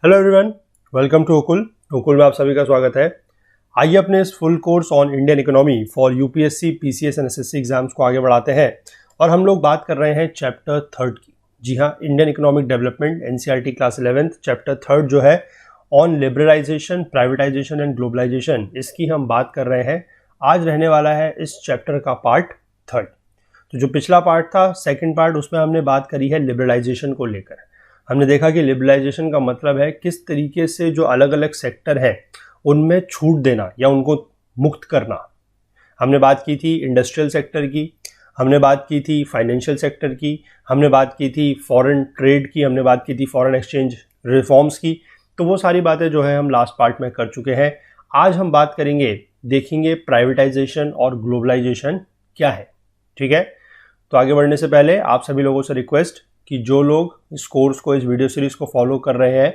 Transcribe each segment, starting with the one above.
Hello everyone, welcome to ओकुल में आप सभी का स्वागत है। आइए अपने इस full course on Indian economy for UPSC, PCS and SSC exams को आगे बढ़ाते हैं और हम लोग बात कर रहे हैं चैप्टर 3 की। जी हाँ, Indian economic development, NCERT class 11th, chapter 3 जो है on liberalisation, privatisation and globalisation, इसकी हम बात कर रहे हैं। आज रहने वाला है इस चैप्टर का पार्ट 3। तो जो पिछला पार्ट था, सेकेंड पार्ट, उसमें हमने बात करी है लिबरलाइजेशन को लेकर। हमने देखा कि लिबरलाइजेशन का मतलब है किस तरीके से जो अलग अलग सेक्टर हैं उनमें छूट देना या उनको मुक्त करना। हमने बात की थी इंडस्ट्रियल सेक्टर की, हमने बात की थी फाइनेंशियल सेक्टर की, हमने बात की थी फॉरेन ट्रेड की, हमने बात की थी फॉरेन एक्सचेंज रिफॉर्म्स की। तो वो सारी बातें जो है हम लास्ट पार्ट में कर चुके हैं। आज हम बात करेंगे, देखेंगे प्राइवेटाइजेशन और ग्लोबलाइजेशन क्या है। ठीक है, तो आगे बढ़ने से पहले आप सभी लोगों से रिक्वेस्ट कि जो लोग इस कोर्स को, इस वीडियो सीरीज को फॉलो कर रहे हैं,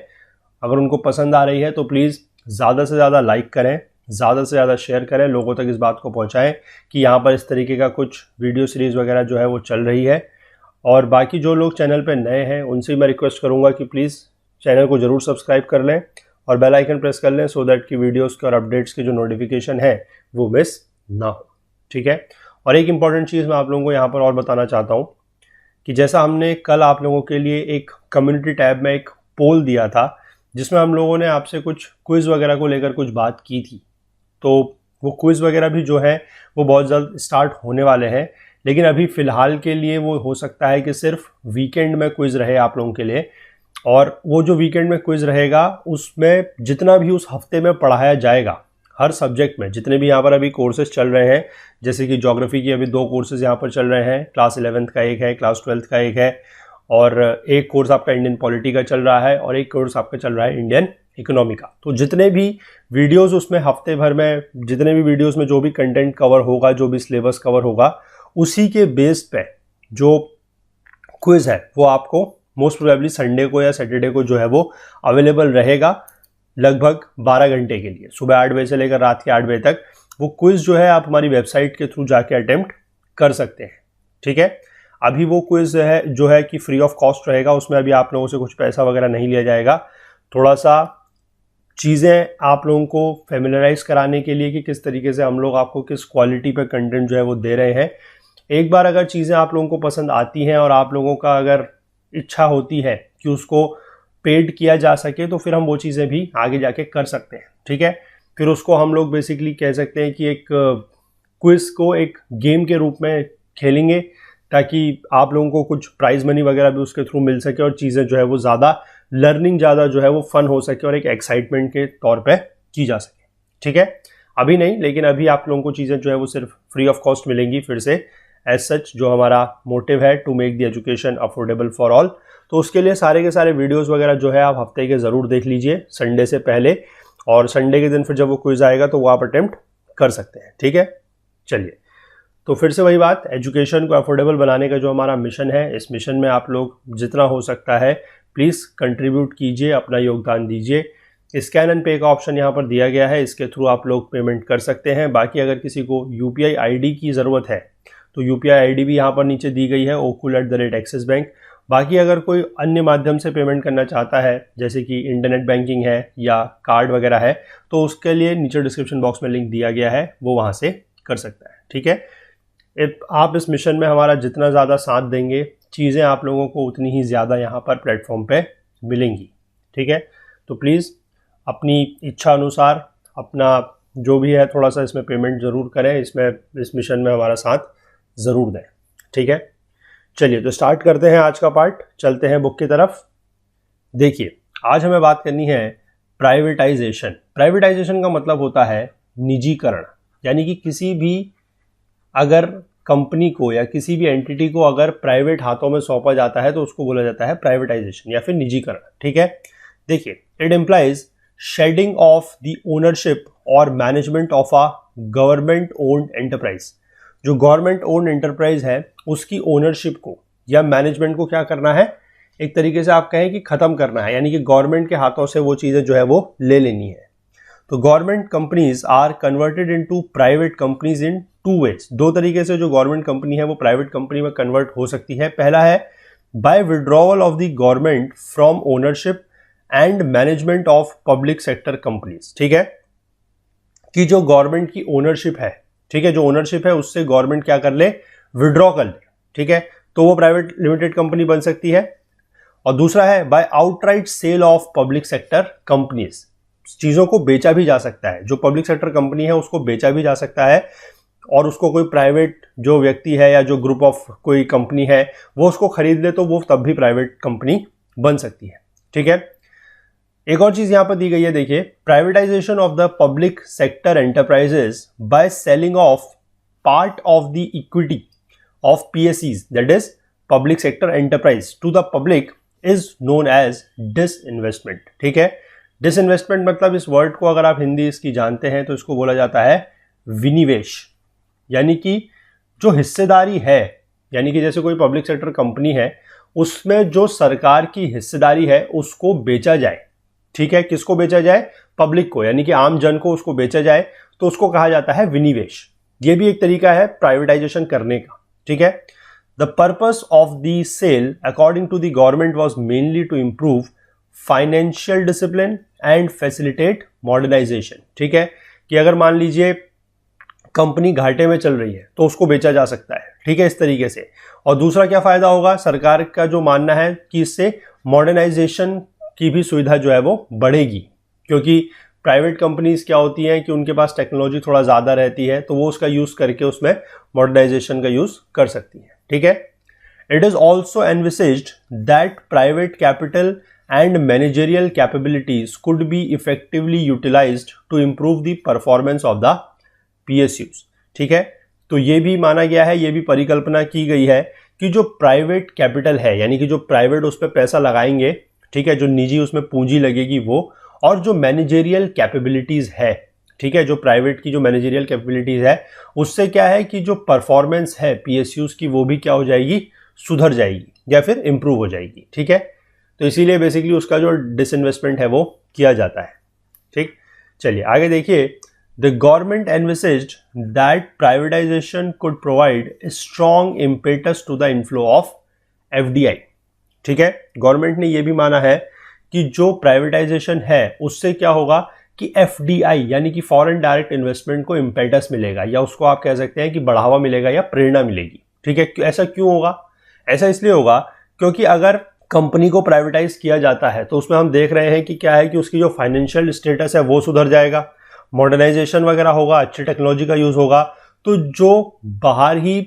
अगर उनको पसंद आ रही है तो प्लीज़ ज़्यादा से ज़्यादा लाइक करें, ज़्यादा से ज़्यादा शेयर करें, लोगों तक इस बात को पहुंचाएं कि यहाँ पर इस तरीके का कुछ वीडियो सीरीज़ वगैरह जो है वो चल रही है। और बाकी जो लोग चैनल पर नए हैं उनसे मैं रिक्वेस्ट करूँगा कि प्लीज़ चैनल को ज़रूर सब्सक्राइब कर लें और बेल आइकन प्रेस कर लें, सो दैट कि वीडियोज़ के और अपडेट्स के जो नोटिफिकेशन है वो मिस ना हो। ठीक है, और एक इम्पॉर्टेंट चीज़ मैं आप लोगों को यहाँ पर और बताना चाहता हूँ कि जैसा हमने कल आप लोगों के लिए एक कम्युनिटी टैब में एक पोल दिया था जिसमें हम लोगों ने आपसे कुछ क्विज़ वगैरह को लेकर कुछ बात की थी, तो वो क्विज़ वगैरह भी जो है वो बहुत जल्द स्टार्ट होने वाले हैं। लेकिन अभी फ़िलहाल के लिए वो हो सकता है कि सिर्फ वीकेंड में क्विज़ रहे आप लोगों के लिए, और वो जो वीकेंड में क्विज़ रहेगा उसमें जितना भी उस हफ्ते में पढ़ाया जाएगा, हर सब्जेक्ट में जितने भी यहाँ पर अभी कोर्सेज चल रहे हैं, जैसे कि ज्योग्राफी की अभी 2 कोर्सेज यहाँ पर चल रहे हैं, क्लास 11th का एक है, क्लास 12th का एक है, और एक कोर्स आपका इंडियन पॉलिटी का चल रहा है और एक कोर्स आपका चल रहा है इंडियन इकोनॉमी का। तो जितने भी वीडियोज़ उसमें हफ्ते भर में, जितने भी वीडियोज़ में जो भी कंटेंट कवर होगा, जो भी सिलेबस कवर होगा, उसी के बेस पे जो क्विज़ है वो आपको मोस्ट प्रोबेबली संडे को या सैटरडे को जो है वो अवेलेबल रहेगा, लगभग 12 घंटे के लिए, सुबह 8 बजे से लेकर रात के 8 बजे तक। वो क्विज़ जो है आप हमारी वेबसाइट के थ्रू जाके अटेम्प्ट कर सकते हैं। ठीक है, अभी वो क्विज़ है जो है कि फ्री ऑफ कॉस्ट रहेगा, उसमें अभी आप लोगों से कुछ पैसा वगैरह नहीं लिया जाएगा। थोड़ा सा चीज़ें आप लोगों को फेमिलराइज कराने के लिए कि किस तरीके से हम लोग आपको किस क्वालिटी पे कंटेंट जो है वो दे रहे हैं। एक बार अगर चीज़ें आप लोगों को पसंद आती हैं और आप लोगों का अगर इच्छा होती है कि उसको पेड किया जा सके, तो फिर हम वो चीज़ें भी आगे जाके कर सकते हैं। ठीक है, फिर उसको हम लोग बेसिकली कह सकते हैं कि एक क्विज को एक गेम के रूप में खेलेंगे, ताकि आप लोगों को कुछ प्राइज मनी वगैरह भी उसके थ्रू मिल सके और चीज़ें जो है वो ज़्यादा लर्निंग, ज़्यादा जो है वो फन हो सके और एक एक्साइटमेंट के तौर पे की जा सके। ठीक है, अभी नहीं, लेकिन अभी आप लोगों को चीज़ें जो है वो सिर्फ फ्री ऑफ कॉस्ट मिलेंगी फिर से, एज सच जो हमारा मोटिव है to make the education affordable for all. तो उसके लिए सारे के सारे वीडियोस वगैरह जो है आप हफ्ते के ज़रूर देख लीजिए संडे से पहले, और संडे के दिन फिर जब वो क्विज आएगा तो वो आप अटेम्प्ट कर सकते हैं। ठीक है, चलिए, तो फिर से वही बात, एजुकेशन को अफोर्डेबल बनाने का जो हमारा मिशन है, इस मिशन में आप लोग जितना हो सकता है प्लीज़ कंट्रीब्यूट कीजिए, अपना योगदान दीजिए। स्कैन एंड पे का ऑप्शन यहाँ पर दिया गया है, इसके थ्रू आप लोग पेमेंट कर सकते हैं। बाकी अगर किसी को UPI ID की ज़रूरत है तो UPI ID भी यहाँ पर नीचे दी गई है, okul@axis bank। बाकी अगर कोई अन्य माध्यम से पेमेंट करना चाहता है, जैसे कि इंटरनेट बैंकिंग है या कार्ड वगैरह है, तो उसके लिए नीचे डिस्क्रिप्शन बॉक्स में लिंक दिया गया है, वो वहाँ से कर सकता है। ठीक है, आप इस मिशन में हमारा जितना ज़्यादा साथ देंगे, चीज़ें आप लोगों को उतनी ही ज़्यादा यहाँ पर प्लेटफॉर्म पे मिलेंगी। ठीक है, तो प्लीज़ अपनी इच्छा अनुसार अपना जो भी है थोड़ा सा इसमें पेमेंट ज़रूर करें, इसमें इस मिशन में हमारा साथ ज़रूर दें। ठीक है, चलिए तो स्टार्ट करते हैं आज का पार्ट, चलते हैं बुक की तरफ। देखिए, आज हमें बात करनी है प्राइवेटाइजेशन। प्राइवेटाइजेशन का मतलब होता है निजीकरण, यानी कि किसी भी अगर कंपनी को या किसी भी एंटिटी को अगर प्राइवेट हाथों में सौंपा जाता है तो उसको बोला जाता है प्राइवेटाइजेशन या फिर निजीकरण। ठीक है, देखिए, it implies shedding of the ownership और management of a government owned enterprise. जो गवर्नमेंट ओन्ड एंटरप्राइज है उसकी ओनरशिप को या मैनेजमेंट को क्या करना है, एक तरीके से आप कहें कि ख़त्म करना है, यानी कि गवर्नमेंट के हाथों से वो चीज़ें जो है वो ले लेनी है। तो government companies are converted into private companies in 2 ways। 2 तरीके से जो गवर्नमेंट कंपनी है वो प्राइवेट कंपनी में कन्वर्ट हो सकती है। पहला है by withdrawal of the government from ownership and management of public sector companies. ठीक है, कि जो गवर्नमेंट की ओनरशिप है, ठीक है, जो ओनरशिप है उससे गवर्नमेंट क्या कर ले, विड्रॉ कर ले। ठीक है, तो वो प्राइवेट लिमिटेड कंपनी बन सकती है। और दूसरा है by outright sale of public sector companies, चीजों को बेचा भी जा सकता है, जो पब्लिक सेक्टर कंपनी है उसको बेचा भी जा सकता है, और उसको कोई प्राइवेट जो व्यक्ति है या जो ग्रुप ऑफ कोई कंपनी है वो उसको खरीद ले तो वो तब भी प्राइवेट कंपनी बन सकती है। ठीक है, एक और चीज यहां पर दी गई है, देखिए, privatisation of the public sector enterprises by selling of part of the equity of PSEs, that is public sector enterprise, to the public is known as disinvestment. ठीक है, डिसइन्वेस्टमेंट मतलब इस वर्ड को अगर आप हिंदी इसकी जानते हैं तो इसको बोला जाता है विनिवेश, यानी कि जो हिस्सेदारी है, यानी कि जैसे कोई पब्लिक सेक्टर कंपनी है उसमें जो सरकार की हिस्सेदारी है उसको बेचा जाए। ठीक है, किसको बेचा जाए, पब्लिक को, यानी कि आम जन को उसको बेचा जाए, तो उसको कहा जाता है विनिवेश। ये भी एक तरीका है प्राइवेटाइजेशन करने का। ठीक है, the purpose of the sale according to the government was mainly to improve financial discipline and facilitate modernisation. ठीक है, कि अगर मान लीजिए कंपनी घाटे में चल रही है तो उसको बेचा जा सकता है। ठीक है, इस तरीके से। और दूसरा क्या फायदा होगा, सरकार का जो मानना है कि इससे मॉडर्नाइजेशन की भी सुविधा जो है वो बढ़ेगी, क्योंकि प्राइवेट कंपनीज क्या होती हैं कि उनके पास टेक्नोलॉजी थोड़ा ज़्यादा रहती है तो वो उसका यूज़ करके उसमें मॉडर्नाइजेशन का यूज़ कर सकती है। ठीक है, it is also envisaged that private capital and managerial capabilities could be effectively utilised to improve the performance of the PSUs. ठीक है, तो ये भी माना गया है, ये भी परिकल्पना की गई है कि जो प्राइवेट कैपिटल है, यानी कि जो प्राइवेट उस पर पैसा लगाएंगे, ठीक है, जो निजी उसमें पूंजी लगेगी वो, और जो मैनेजेरियल कैपेबिलिटीज है, ठीक है, जो प्राइवेट की जो मैनेजेरियल कैपेबिलिटीज है उससे क्या है कि जो परफॉर्मेंस है पीएसयूज की वो भी क्या हो जाएगी, सुधर जाएगी या फिर इंप्रूव हो जाएगी। ठीक है, तो इसीलिए बेसिकली उसका जो डिसइन्वेस्टमेंट है वो किया जाता है। ठीक, चलिए आगे देखिए, the government envisaged that privatisation could provide a strong impetus to the inflow of FDI. ठीक है, गवर्नमेंट ने यह भी माना है कि जो प्राइवेटाइजेशन है उससे क्या होगा कि एफडीआई यानी कि फॉरेन डायरेक्ट इन्वेस्टमेंट को इम्पेटस मिलेगा, या उसको आप कह सकते हैं कि बढ़ावा मिलेगा या प्रेरणा मिलेगी। ठीक है, ऐसा क्यों होगा, ऐसा इसलिए होगा क्योंकि अगर कंपनी को प्राइवेटाइज किया जाता है तो उसमें हम देख रहे हैं कि क्या है कि उसकी जो फाइनेंशियल स्टेटस है वो सुधर जाएगा, मॉडर्नाइजेशन वगैरह होगा, अच्छी टेक्नोलॉजी का यूज होगा, तो जो बाहर ही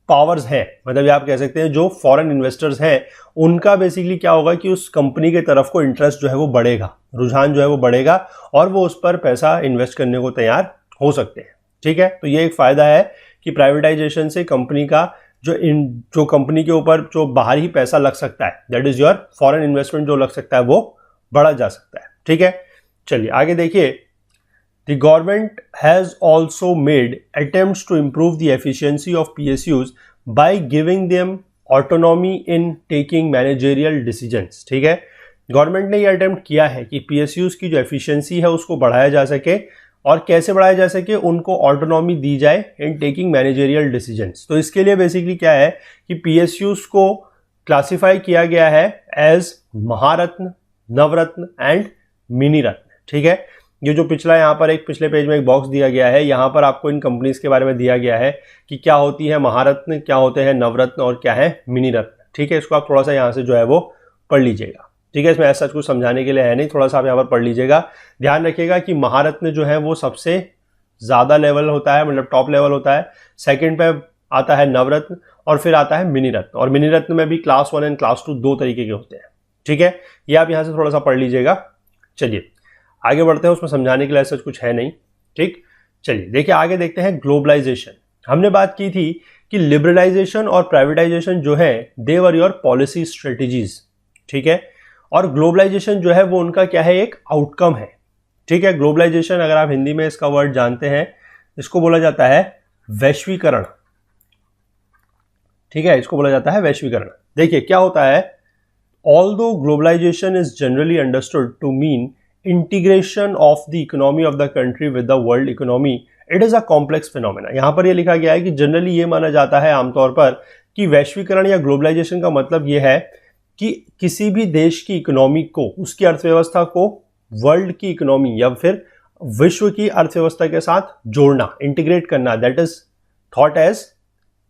पावर्स हैं, मतलब आप कह सकते हैं जो फॉरेन इन्वेस्टर्स हैं, उनका बेसिकली क्या होगा कि उस कंपनी के तरफ को इंटरेस्ट जो है वो बढ़ेगा, रुझान जो है वो बढ़ेगा, और वो उस पर पैसा इन्वेस्ट करने को तैयार हो सकते हैं। ठीक है, तो ये एक फायदा है कि प्राइवेटाइजेशन से कंपनी का जो कंपनी के ऊपर जो बाहर ही पैसा लग सकता है, that is your foreign investment जो लग सकता है वो बढ़ा जा सकता है। ठीक है, चलिए आगे देखिए, The government has also made attempts to improve the efficiency of PSUs by giving them autonomy in taking managerial decisions। ठीक है, गवर्नमेंट ने ये अटेम्प्ट किया है कि PSUs की जो एफिशिएंसी है उसको बढ़ाया जा सके, और कैसे बढ़ाया जा सके, उनको ऑटोनॉमी दी जाए इन टेकिंग मैनेजेरियल डिसीजंस। तो इसके लिए बेसिकली क्या है कि PSUs को क्लासिफाई किया गया है as Maharatna, Navratna and mini Ratna. ठीक है, ये जो पिछला यहाँ पर एक पिछले पेज में एक बॉक्स दिया गया है, यहाँ पर आपको इन कंपनीज के बारे में दिया गया है कि क्या होती है महारत्न, क्या होते हैं नवरत्न और क्या है मिनी रत्न। ठीक है, इसको आप थोड़ा सा यहाँ से जो है वो पढ़ लीजिएगा। ठीक है, इसमें ऐसा कुछ समझाने के लिए है नहीं, थोड़ा सा आप यहाँ पर पढ़ लीजिएगा। ध्यान रखिएगा कि महारत्न जो है वो सबसे ज़्यादा लेवल होता है, मतलब टॉप लेवल होता है। सेकेंड पे आता है नवरत्न और फिर आता है मिनी रत्न, और मिनी रत्न में भी क्लास 1 एंड क्लास 2 दो तरीके के होते हैं। ठीक है, ये आप यहाँ से थोड़ा सा पढ़ लीजिएगा। चलिए आगे बढ़ते हैं, उसमें समझाने के लिए ऐसा कुछ है नहीं। ठीक, चलिए देखिए आगे देखते हैं ग्लोबलाइजेशन। हमने बात की थी कि लिबरलाइजेशन और प्राइवेटाइजेशन जो है दे वर योर पॉलिसी स्ट्रेटेजीज। ठीक है, और ग्लोबलाइजेशन जो है वो उनका क्या है, एक आउटकम है। ठीक है, ग्लोबलाइजेशन अगर आप हिंदी में इसका वर्ड जानते हैं, इसको बोला जाता है वैश्वीकरण। ठीक है, इसको बोला जाता है वैश्वीकरण। देखिए क्या होता है, although globalisation is generally understood to mean integration of the economy of the country with the world economy, it is a complex phenomena. यहां पर यह लिखा गया है कि जनरली ये माना जाता है आमतौर पर कि वैश्वीकरण या ग्लोबलाइजेशन का मतलब यह है कि किसी भी देश की इकोनॉमी को, उसकी अर्थव्यवस्था को वर्ल्ड की इकोनॉमी या फिर विश्व की अर्थव्यवस्था के साथ जोड़ना, इंटीग्रेट करना, that is thought as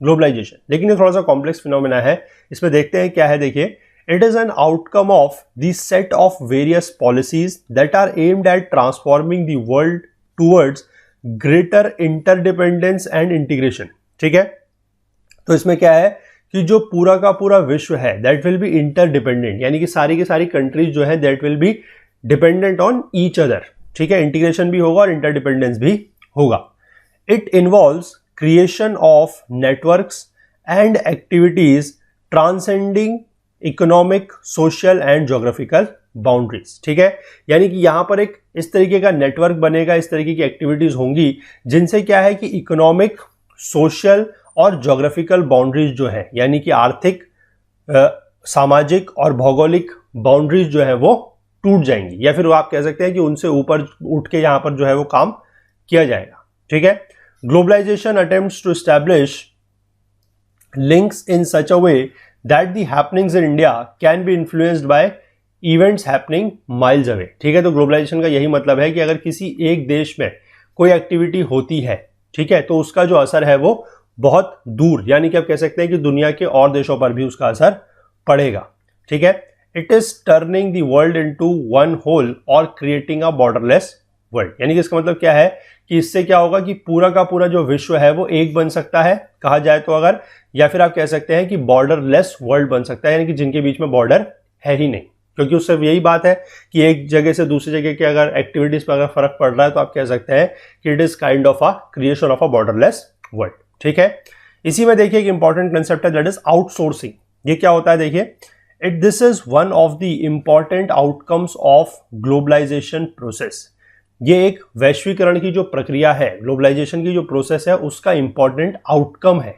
globalisation. लेकिन ये थोड़ा सा कॉम्प्लेक्स फिनोमेना है, इसमें देखते हैं क्या है। देखिए, it is an outcome of the set of various policies that are aimed at transforming the world towards greater interdependence and integration. ठीक है, तो इसमें क्या है कि जो पूरा का पूरा विश्व है दैट विल बी इंटरडिपेंडेंट, यानी कि सारी की सारी कंट्रीज जो है that will be dependent on each other. ठीक है, इंटीग्रेशन भी होगा और इंटरडिपेंडेंस भी होगा। It involves creation of networks and activities transcending economic, social and geographical boundaries. ठीक है, यानी कि यहां पर एक इस तरीके का नेटवर्क बनेगा, इस तरीके की एक्टिविटीज होंगी जिनसे क्या है कि इकोनॉमिक, सोशल और ज्योग्राफिकल बाउंड्रीज जो है, यानी कि आर्थिक, सामाजिक और भौगोलिक बाउंड्रीज जो है वो टूट जाएंगी, या फिर आप कह सकते हैं कि उनसे ऊपर उठ के यहां पर जो है वो काम किया जाएगा। ठीक है, globalisation attempts to establish links in such a way that the happenings in India can be influenced by events happening miles away. ठीक है, तो ग्लोबलाइजेशन का यही मतलब है कि अगर किसी एक देश में कोई एक्टिविटी होती है, ठीक है, तो उसका जो असर है वो बहुत दूर, यानी कि आप कह सकते हैं कि दुनिया के और देशों पर भी उसका असर पड़ेगा। ठीक है, it is turning the world into one whole or creating a borderless world, यानी कि इसका मतलब क्या है कि इससे क्या होगा कि पूरा का पूरा जो विश्व है वो एक बन सकता है, कहा जाए तो अगर, या फिर आप कह सकते हैं कि बॉर्डरलेस वर्ल्ड बन सकता है, यानी कि जिनके बीच में बॉर्डर है ही नहीं। क्योंकि उससे यही बात है कि एक जगह से दूसरी जगह के अगर एक्टिविटीज पर अगर फर्क पड़ रहा है तो आप कह सकते हैं कि it is kind of a creation of a borderless world. ठीक है, इसी में देखिए एक इंपॉर्टेंट कंसेप्ट है दैट इज आउटसोर्सिंग। ये क्या होता है, देखिए this is one of the important outcomes of globalisation process. ये एक वैश्वीकरण की जो प्रक्रिया है, ग्लोबलाइजेशन की जो प्रोसेस है, उसका इंपॉर्टेंट आउटकम है।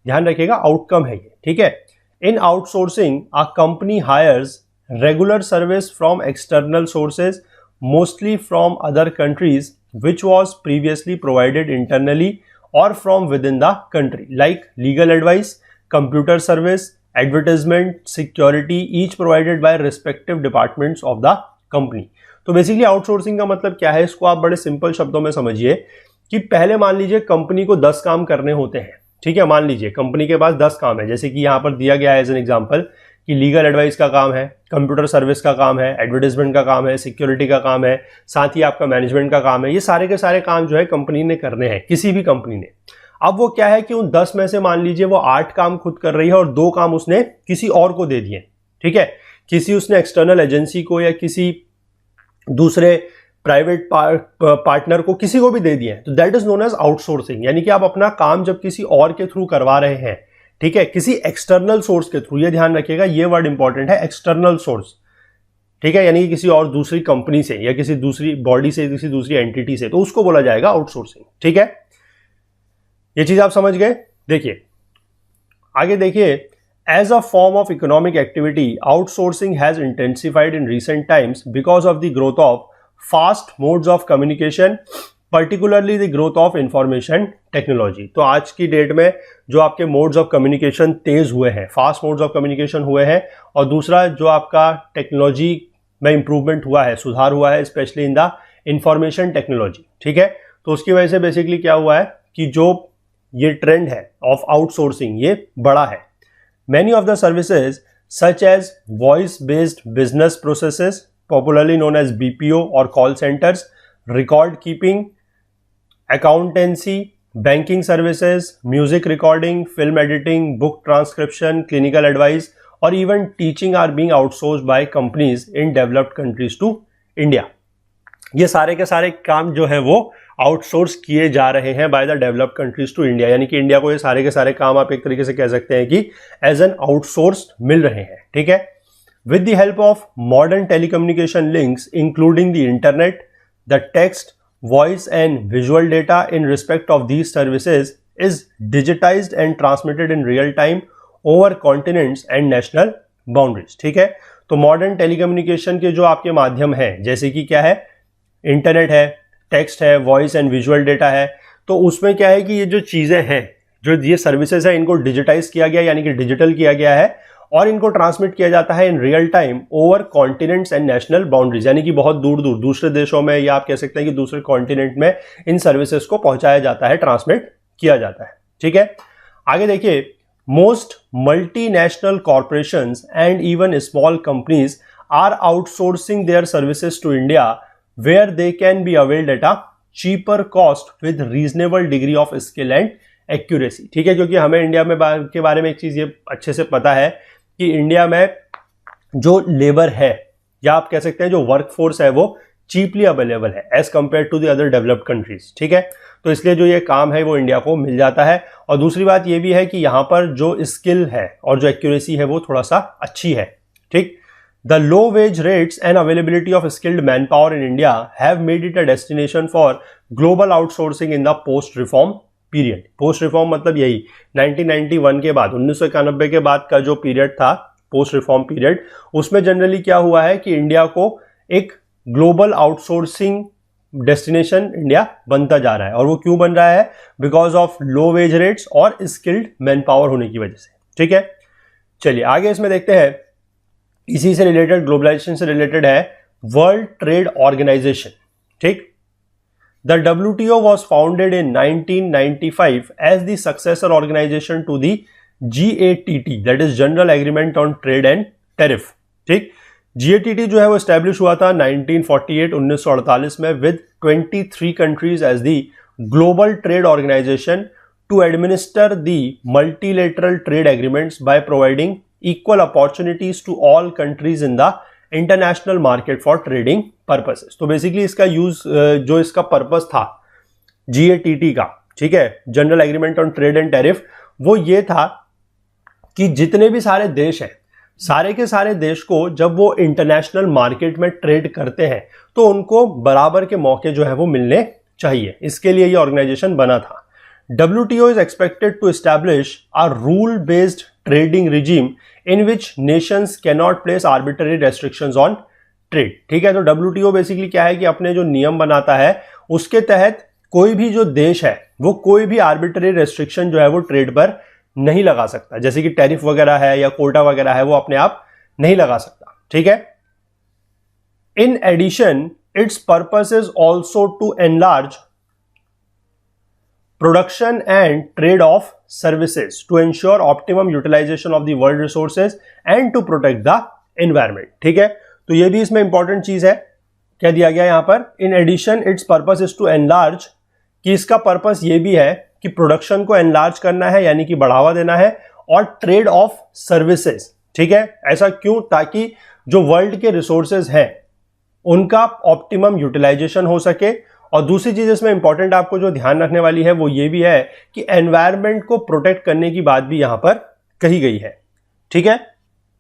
ध्यान रखिएगा, आउटकम है ये। ठीक है, in outsourcing a company hires regular service from external sources, mostly from other countries, which was previously provided internally or from within the country, like legal advice, computer service, advertisement, security, each provided by respective departments of the company. तो basically outsourcing का मतलब क्या है, इसको आप बड़े simple शब्दों में समझिए कि पहले मान लीजिए कंपनी को 10 काम करने होते हैं। ठीक है, मान लीजिए कंपनी के पास 10 काम है, जैसे कि यहां पर दिया गया है एज एन एग्जांपल कि लीगल एडवाइस का काम है, कंप्यूटर सर्विस का काम है, एडवर्टाइजमेंट का काम है, सिक्योरिटी का काम है, साथ ही आपका मैनेजमेंट का काम है। ये सारे के सारे काम जो है कंपनी ने करने हैं, किसी भी कंपनी ने। अब वो क्या है कि उन 10 में से मान लीजिए वो 8 काम खुद कर रही है और 2 काम उसने किसी और को दे दिए। ठीक है, किसी उसने एक्सटर्नल एजेंसी को या किसी दूसरे प्राइवेट पार्टनर को, किसी को भी दे दिए, तो that is known as outsourcing. यानी कि आप अपना काम जब किसी और के थ्रू करवा रहे हैं, ठीक है, किसी एक्सटर्नल सोर्स के थ्रू, ये ध्यान रखिएगा, ये वर्ड इंपॉर्टेंट है, एक्सटर्नल सोर्स। ठीक है, यानी कि किसी और दूसरी कंपनी से या किसी दूसरी बॉडी से, किसी दूसरी एंटिटी से, तो उसको बोला जाएगा आउटसोर्सिंग। ठीक है, ये चीज आप समझ गए। देखिए आगे देखिए, as a form of economic activity outsourcing has intensified in recent times because of the growth of fast modes of communication, particularly the growth of information technology. तो आज की डेट में जो आपके मोड्स ऑफ कम्युनिकेशन तेज हुए हैं, fast modes of communication हुए हैं, और दूसरा जो आपका टेक्नोलॉजी में इंप्रूवमेंट हुआ है, सुधार हुआ है, specially in the information technology. ठीक है, तो उसकी वजह से बेसिकली क्या हुआ है कि जो ये ट्रेंड है ऑफ आउटसोर्सिंग ये बड़ा है। Many of the services such as voice based business processes, popularly known as BPO or call centres, record keeping, accountancy, banking services, music recording, film editing, book transcription, clinical advice और even teaching are being outsourced by companies in developed countries to India. ये सारे के सारे काम जो है वो outsource किए जा रहे हैं by the developed countries to India, यानी कि इंडिया को ये सारे के सारे काम आप एक तरीके से कह सकते हैं कि एज एन आउटसोर्स मिल रहे हैं। ठीक है, with the help of modern telecommunication links including the internet, the text, voice and visual data in respect of these services is digitized and transmitted in real time over continents and national boundaries. ठीक है, तो modern telecommunication के जो आपके माध्यम हैं, जैसे कि क्या है, इंटरनेट है, टेक्स्ट है, वॉइस एंड विजुअल डेटा है, तो उसमें क्या है कि ये जो चीज़ें हैं, जो ये सर्विसेज है, इनको डिजिटाइज किया गया, यानी कि डिजिटल किया गया है, और इनको ट्रांसमिट किया जाता है in real time over continents and national boundaries, यानी कि बहुत दूर दूर दूसरे देशों में या आप कह सकते हैं कि दूसरे कॉन्टिनेंट में इन सर्विसेज को पहुंचाया जाता है, ट्रांसमिट किया जाता है। ठीक है, आगे देखिए, most multinational corporations and even small companies are outsourcing their services to India where they can be availed at a cheaper cost with reasonable degree of skill and accuracy. ठीक है, क्योंकि हमें इंडिया में के बारे में एक चीज ये अच्छे से पता है कि इंडिया में जो लेबर है या आप कह सकते हैं जो वर्कफोर्स है वो चीपली अवेलेबल है as compare to the other developed countries. ठीक है, तो इसलिए जो ये काम है वो इंडिया को मिल जाता है। और दूसरी बात ये भी है कि यहाँ पर जो स्किल है और जो एक्यूरेसी है वो थोड़ा सा अच्छी है। ठीक, the low wage rates and availability of skilled manpower in India have made it a destination for global outsourcing in the post reform period. Post reform मतलब यही 1991 के बाद, 1991 के बाद का जो पीरियड था पोस्ट रिफॉर्म पीरियड, उसमें जनरली क्या हुआ है कि इंडिया को एक ग्लोबल आउटसोर्सिंग डेस्टिनेशन इंडिया बनता जा रहा है। और वो क्यों बन रहा है? Because of low wage rates और स्किल्ड मैन पावर होने की वजह से। ठीक है, चलिए आगे इसमें देखते हैं। इसी से रिलेटेड, ग्लोबलाइजेशन से रिलेटेड है वर्ल्ड ट्रेड ऑर्गेनाइजेशन। ठीक, the WTO was founded in 1995 as the successor organization to the GATT, that is General Agreement on Trade and Tariff. ठीक, GATT जो है वो एस्टेब्लिश हुआ था 1948 में with 23 countries as the global trade organisation to administer the multilateral trade agreements by providing equal opportunities to all countries in the international market for trading purposes. तो basically इसका use, जो इसका पर्पस था GATT का, ठीक है, general agreement on trade and tariff, वो ये था कि जितने भी सारे देश हैं, सारे के सारे देश को जब वो इंटरनेशनल मार्केट में ट्रेड करते हैं तो उनको बराबर के मौके जो है वो मिलने चाहिए। इसके लिए ये ऑर्गेनाइजेशन बना था। WTO is expected to establish a rule-based trading regime in which nations cannot place arbitrary restrictions on trade. ठीक है, तो WTO बेसिकली क्या है कि अपने जो नियम बनाता है उसके तहत कोई भी जो देश है वो कोई भी आर्बिट्ररी रेस्ट्रिक्शन जो है वो ट्रेड पर नहीं लगा सकता, जैसे कि टैरिफ वगैरह है या कोटा वगैरह है, वो अपने आप नहीं लगा सकता। ठीक है, in addition its purpose is also to enlarge production and trade of services to ensure optimum utilization of the world resources and to protect the environment. ठीक है, तो ये भी इसमें इंपॉर्टेंट चीज है। क्या दिया गया यहां पर? In addition its purpose is to enlarge, कि इसका पर्पस ये भी है कि प्रोडक्शन को एनलार्ज करना है, यानी कि बढ़ावा देना है, और ट्रेड ऑफ सर्विसेज। ठीक है, ऐसा क्यों? ताकि जो वर्ल्ड के रिसोर्सेज हैं उनका ऑप्टिमम यूटिलाइजेशन हो सके। और दूसरी चीज इसमें इंपॉर्टेंट आपको जो ध्यान रखने वाली है वो ये भी है कि एनवायरनमेंट को प्रोटेक्ट करने की बात भी यहां पर कही गई है। ठीक है,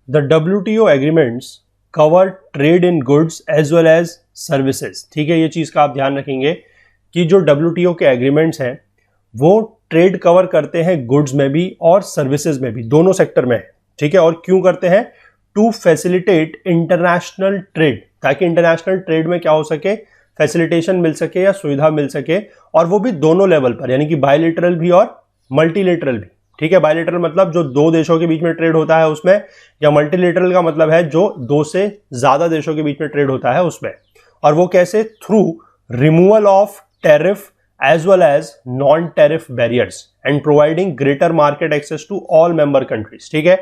the WTO agreements cover trade in goods as well as services. ठीक है, ये चीज का आप ध्यान रखेंगे कि जो WTO के एग्रीमेंट्स हैं वो ट्रेड कवर करते हैं गुड्स में भी और सर्विसेज में भी, दोनों सेक्टर में है। ठीक है, और क्यों करते हैं? टू फैसिलिटेट इंटरनेशनल ट्रेड, ताकि इंटरनेशनल ट्रेड में क्या हो सके, फैसिलिटेशन मिल सके या सुविधा मिल सके, और वो भी दोनों लेवल पर, यानी कि बायलेटरल भी और मल्टीलेटरल भी। ठीक है, बायलेटरल मतलब जो दो देशों के बीच में ट्रेड होता है उसमें, या मल्टीलेटरल का मतलब है जो दो से ज्यादा देशों के बीच में ट्रेड होता है उसमें। और वो कैसे? Through removal of tariff as well as non tariff barriers and providing greater market access to all member countries. ठीक है,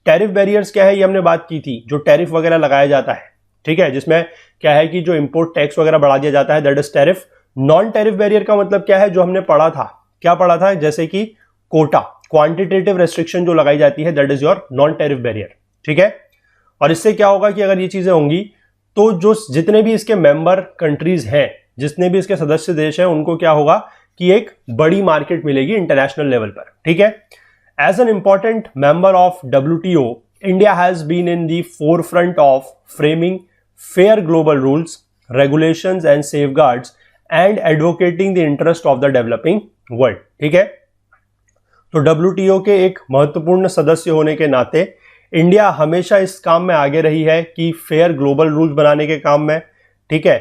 टैरिफ बैरियर्स क्या है ये हमने बात की थी, जो टैरिफ वगैरह लगाया जाता है। ठीक है, जिसमें क्या है कि जो इंपोर्ट टैक्स वगैरह बढ़ा दिया जाता है, that is tariff. Non tariff barrier का मतलब क्या है? जो हमने पढ़ा था, क्या पढ़ा था? जैसे कि कोटा, क्वांटिटेटिव रेस्ट्रिक्शन जो लगाई जाती है, that is your non tariff barrier. ठीक है, और इससे क्या होगा कि अगर ये चीजें होंगी तो जो जितने भी इसके मेंबर कंट्रीज हैं, जितने भी इसके सदस्य देश हैं, उनको क्या होगा कि एक बड़ी मार्केट मिलेगी इंटरनेशनल लेवल पर। ठीक है, as an important member of WTO, India has been in the forefront of framing fair global rules, regulations and safeguards and advocating the interest of the developing world. ठीक है, तो WTO के एक महत्वपूर्ण सदस्य होने के नाते इंडिया हमेशा इस काम में आगे रही है कि फेयर ग्लोबल रूल्स बनाने के काम में, ठीक है,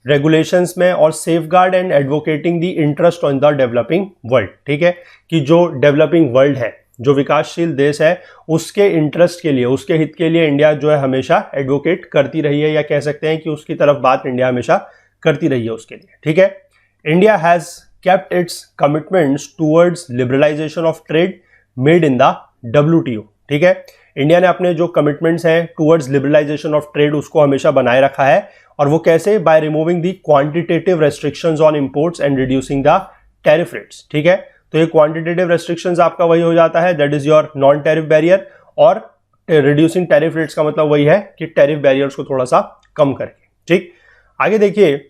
रेगुलेशंस में, और safeguard and advocating the interest on the developing world. ठीक है, कि जो डेवलपिंग वर्ल्ड है जो विकासशील देश है उसके इंटरेस्ट के लिए, उसके हित के लिए इंडिया जो है हमेशा एडवोकेट करती रही है, या कह सकते हैं कि उसकी तरफ बात इंडिया हमेशा करती रही है उसके लिए। ठीक है, India has kept its commitments towards liberalization of trade made in the WTO। ठीक है, इंडिया ने अपने जो कमिटमेंट्स हैं टूवर्ड्स लिबरलाइजेशन ऑफ ट्रेड उसको हमेशा बनाए रखा है, और वो कैसे? By removing the quantitative restrictions on imports and reducing the tariff rates. ठीक है, तो ये क्वांटिटेटिव रेस्ट्रिक्शंस आपका वही हो जाता है, that is your non tariff barrier, और रिड्यूसिंग टैरिफ रेट्स का मतलब वही है कि टैरिफ बैरियर्स को थोड़ा सा कम करके। ठीक, आगे देखिए,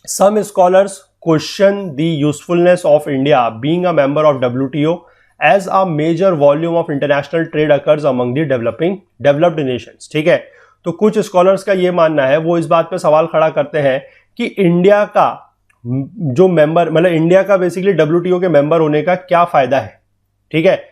some scholars question the usefulness of India being a member of WTO as a major volume of international trade occurs among the developed nations। ठीक है, तो कुछ स्कॉलर्स का ये मानना है, वो इस बात पे सवाल खड़ा करते हैं कि इंडिया का जो मेंबर, मतलब इंडिया का बेसिकली WTO के मेंबर होने का क्या फायदा है। ठीक है,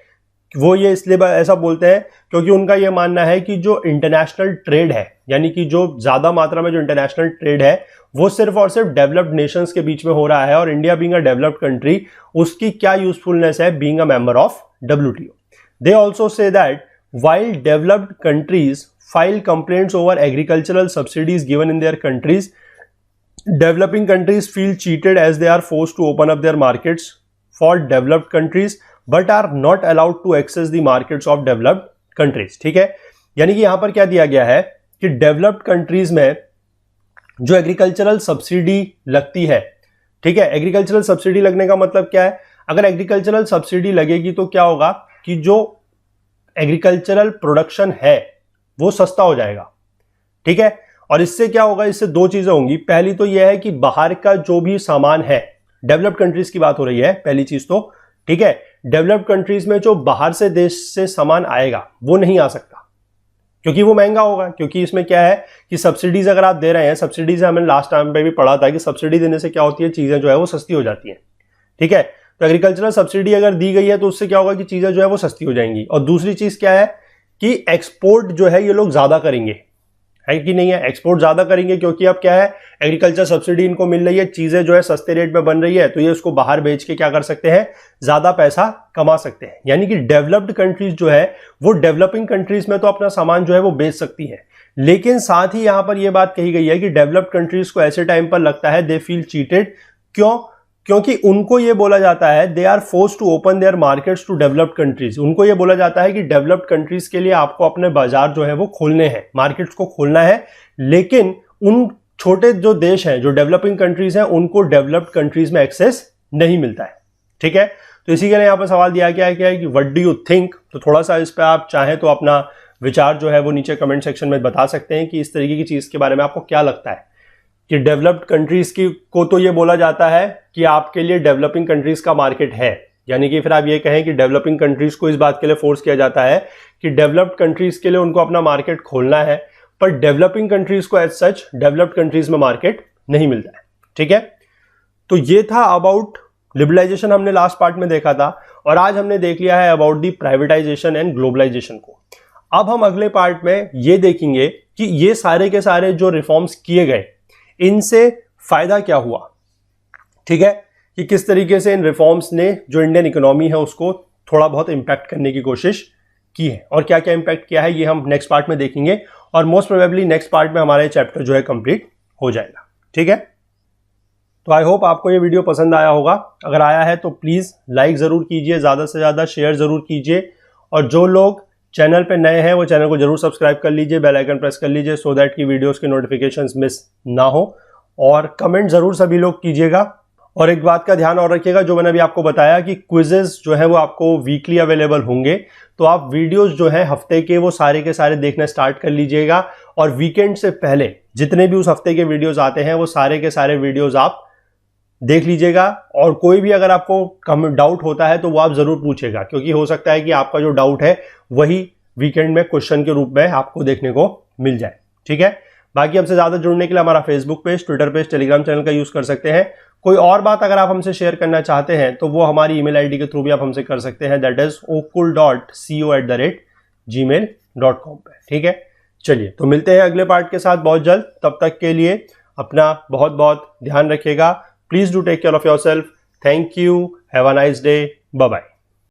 वो ये इसलिए ऐसा बोलते हैं क्योंकि उनका ये मानना है कि जो इंटरनेशनल ट्रेड है, यानी कि जो ज्यादा मात्रा में जो इंटरनेशनल ट्रेड है वो सिर्फ और सिर्फ डेवलप्ड नेशंस के बीच में हो रहा है, और India being a developed country उसकी क्या यूजफुलनेस है being a member of WTO। They also say that while developed countries file complaints over agricultural subsidies given in their countries, developing countries feel cheated as they are forced to open up their markets for developed countries but are not allowed to access the markets of developed countries. ठीक है, यानी कि यहां पर क्या दिया गया है कि डेवलप्ड कंट्रीज में जो एग्रीकल्चरल सब्सिडी लगती है, ठीक है, एग्रीकल्चरल सब्सिडी लगने का मतलब क्या है? अगर एग्रीकल्चरल सब्सिडी लगेगी तो क्या होगा कि जो एग्रीकल्चरल प्रोडक्शन है वो सस्ता हो जाएगा। ठीक है, और इससे क्या होगा? इससे दो चीजें होंगी। पहली तो यह है कि बाहर का जो भी सामान है, डेवलप्ड कंट्रीज की बात हो रही है पहली चीज तो, ठीक है, डेवलप्ड कंट्रीज में जो बाहर से देश से सामान आएगा वो नहीं आ सकता क्योंकि वो महंगा होगा। क्योंकि इसमें क्या है कि सब्सिडीज अगर आप दे रहे हैं, सब्सिडीज हमने लास्ट टाइम पे भी पढ़ा था कि सब्सिडी देने से क्या होती है, चीजें जो है वो सस्ती हो जाती हैं। ठीक है, तो एग्रीकल्चरल सब्सिडी अगर दी गई है तो उससे क्या होगा कि चीजें जो है वो सस्ती हो जाएंगी। और दूसरी चीज क्या है कि एक्सपोर्ट जो है ये लोग ज्यादा करेंगे, है कि नहीं है? एक्सपोर्ट ज्यादा करेंगे क्योंकि अब क्या है, एग्रीकल्चर सब्सिडी इनको मिल रही है, चीजें जो है सस्ते रेट में बन रही है, तो ये उसको बाहर बेच के क्या कर सकते हैं, ज्यादा पैसा कमा सकते हैं। यानी कि डेवलप्ड कंट्रीज जो है वो डेवलपिंग कंट्रीज में तो अपना सामान जो है वो बेच सकती है, लेकिन साथ ही यहां पर यह बात कही गई है कि डेवलप्ड कंट्रीज को ऐसे टाइम पर लगता है दे फील चीटेड। क्यों? क्योंकि उनको यह बोला जाता है they are forced to open their markets to developed countries. उनको यह बोला जाता है कि डेवलप्ड कंट्रीज के लिए आपको अपने बाजार जो है वो खोलने हैं, मार्केट्स को खोलना है, लेकिन उन छोटे जो देश हैं, जो डेवलपिंग कंट्रीज हैं, उनको डेवलप्ड कंट्रीज में एक्सेस नहीं मिलता है। ठीक है, तो इसी के लिए यहां पर सवाल दिया गया है क्या है कि व्हाट डू यू थिंक। तो थोड़ा सा इस पर आप चाहें तो अपना विचार जो है वो नीचे कमेंट सेक्शन में बता सकते हैं कि इस तरीके की चीज के बारे में आपको क्या लगता है कि डेवलप्ड कंट्रीज की को तो ये बोला जाता है कि आपके लिए डेवलपिंग कंट्रीज का मार्केट है, यानी कि फिर आप ये कहें कि डेवलपिंग कंट्रीज को इस बात के लिए फोर्स किया जाता है कि डेवलप्ड कंट्रीज के लिए उनको अपना मार्केट खोलना है, पर डेवलपिंग कंट्रीज को एज सच डेवलप्ड कंट्रीज में मार्केट नहीं मिलता है। ठीक है, तो ये था अबाउट लिबरलाइजेशन, हमने लास्ट पार्ट में देखा था, और आज हमने देख लिया है about the privatization and globalization को। अब हम अगले पार्ट में ये देखेंगे कि ये सारे के सारे जो रिफॉर्म्स किए गए इनसे फायदा क्या हुआ। ठीक है, कि किस तरीके से इन रिफॉर्म्स ने जो इंडियन इकोनॉमी है उसको थोड़ा बहुत इंपैक्ट करने की कोशिश की है, और क्या क्या इंपैक्ट किया है ये हम नेक्स्ट पार्ट में देखेंगे, और मोस्ट प्रोबेबली नेक्स्ट पार्ट में हमारा चैप्टर जो है कंप्लीट हो जाएगा। ठीक है, तो आई होप आपको ये वीडियो पसंद आया होगा। अगर आया है तो प्लीज लाइक जरूर कीजिए, ज्यादा से ज्यादा शेयर जरूर कीजिए, और जो लोग चैनल पे नए हैं वो चैनल को जरूर सब्सक्राइब कर लीजिए, बेल आइकन प्रेस कर लीजिए सो दैट की वीडियोस के नोटिफिकेशंस मिस ना हो, और कमेंट जरूर सभी लोग कीजिएगा। और एक बात का ध्यान और रखिएगा, जो मैंने अभी आपको बताया कि क्विजेस जो है वो आपको वीकली अवेलेबल होंगे, तो आप वीडियोस जो है हफ्ते के वो सारे के सारे देखना स्टार्ट कर लीजिएगा, और वीकेंड से पहले जितने भी उस हफ्ते के वीडियोस आते हैं वो सारे के सारे वीडियोस आप देख लीजिएगा। और कोई भी अगर आपको डाउट होता है तो वो आप जरूर पूछेगा, क्योंकि हो सकता है कि आपका जो डाउट है वही वीकेंड में क्वेश्चन के रूप में आपको देखने को मिल जाए। ठीक है, बाकी हमसे ज्यादा जुड़ने के लिए हमारा Facebook page, Twitter page, Telegram channel का यूज कर सकते हैं। कोई और बात अगर आप हमसे शेयर करना चाहते हैं तो वो हमारी ईमेल आईडी के थ्रू भी आप हमसे कर सकते हैं, दैट इज okul.co@gmail.com पे। ठीक है, चलिए तो मिलते हैं अगले पार्ट के साथ बहुत जल्द। तब तक के लिए अपना बहुत बहुत ध्यान रखिएगा। Please do take care of yourself. Thank you, have a nice day, bye bye.